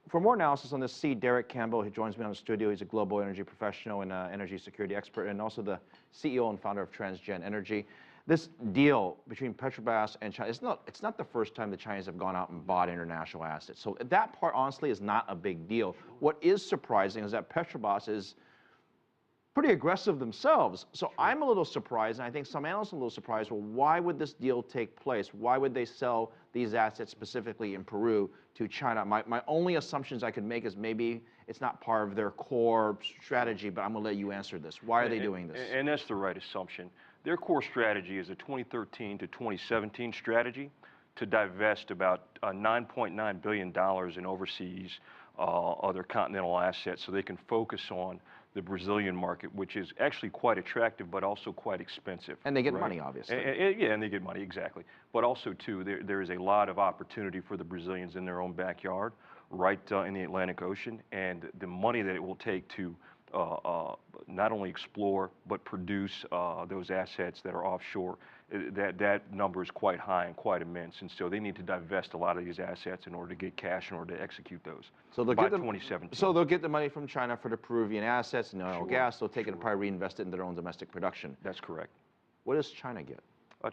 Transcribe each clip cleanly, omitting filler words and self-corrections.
For more analysis on this, see Derek Campbell, who joins me on the studio. He's a global energy professional and energy security expert, and also the CEO and founder of Transgen Energy. This deal between Petrobras and China, it's not the first time the Chinese have gone out and bought international assets. So that part, honestly, is not a big deal. What is surprising is that Petrobras is pretty aggressive themselves. So I'm a little surprised, and I think some analysts are a little surprised. Well, why would this deal take place? Why would they sell these assets specifically in Peru to China? My only assumptions I could make is maybe it's not part of their core strategy, but I'm going to let you answer this. Why are they doing this? And that's the right assumption. Their core strategy is a 2013 to 2017 strategy to divest about $9.9 billion in overseas other continental assets so they can focus on the Brazilian market, which is actually quite attractive, but also quite expensive. And they get money, obviously. Yeah, and they get money, exactly. But also, too, there is a lot of opportunity for the Brazilians in their own backyard, right in the Atlantic Ocean, and the money that it will take to not only explore, but produce those assets that are offshore, that number is quite high and quite immense. And so they need to divest a lot of these assets in order to get cash, in order to execute those by 2017. So they'll get the money from China for the Peruvian assets and oil gas. They'll take it and probably reinvest it in their own domestic production. That's correct. What does China get?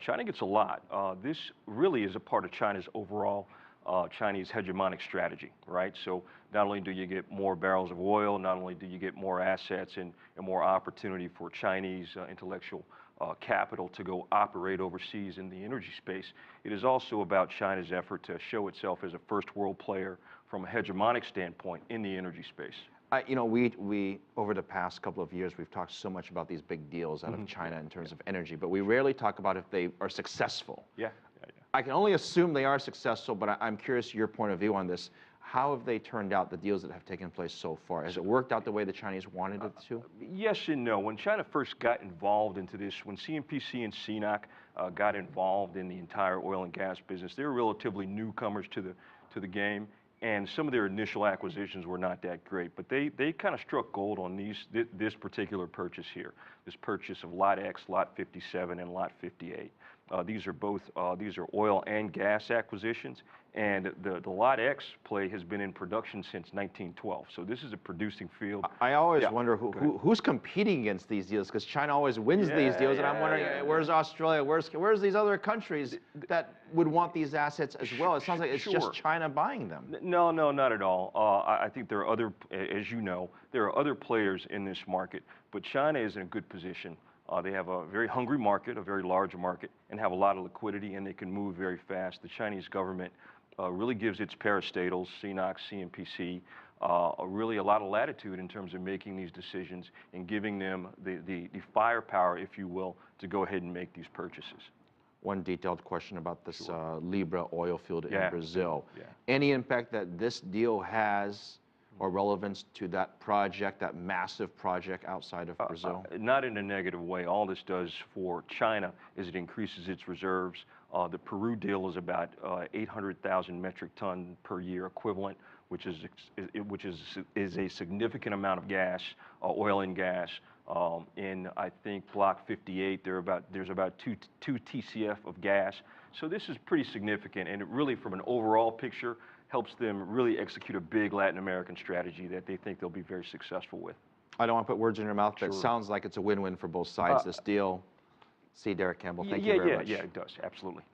China gets a lot. This really is a part of China's overall Chinese hegemonic strategy, right? So not only do you get more barrels of oil, not only do you get more assets and more opportunity for Chinese intellectual capital to go operate overseas in the energy space, it is also about China's effort to show itself as a first world player from a hegemonic standpoint in the energy space. You know, we over the past couple of years, we've talked so much about these big deals out of China in terms of energy, but we rarely talk about if they are successful. Yeah. I can only assume they are successful, but I'm curious your point of view on this. How have they turned out, the deals that have taken place so far? Has it worked out the way the Chinese wanted it to? Yes and no. When China first got involved into this, when CNPC and CNOC got involved in the entire oil and gas business, they were relatively newcomers to the game, and some of their initial acquisitions were not that great. But they kind of struck gold on this particular purchase here, this purchase of Lot X, Lot 57, and Lot 58. These are oil and gas acquisitions, and the Lot X play has been in production since 1912. So this is a producing field. I always wonder who's competing against these deals, because China always wins these deals, and I'm wondering where's Australia, where's these other countries that would want these assets as well? It sounds like it's just China buying them. No, not at all. I think there are other, as you know, there are other players in this market, but China is in a good position. They have a very hungry market, a very large market, and have a lot of liquidity, and they can move very fast. The Chinese government really gives its parastatals, CNOC, CNPC, really a lot of latitude in terms of making these decisions and giving them the firepower, if you will, to go ahead and make these purchases. One detailed question about this Libra oil field in Brazil. Any impact that this deal has or relevance to that project, that massive project outside of Brazil? Not in a negative way. All this does for China is it increases its reserves. The Peru deal is about 800,000 metric ton per year equivalent, which is a significant amount of gas, oil and gas. In I think Block 58, there's about two TCF of gas. So this is pretty significant, and it really, from an overall picture, helps them really execute a big Latin American strategy that they think they'll be very successful with. I don't want to put words in your mouth, but it sounds like it's a win-win for both sides, this deal. See, Derek Campbell, thank you very much. Yeah, it does, absolutely.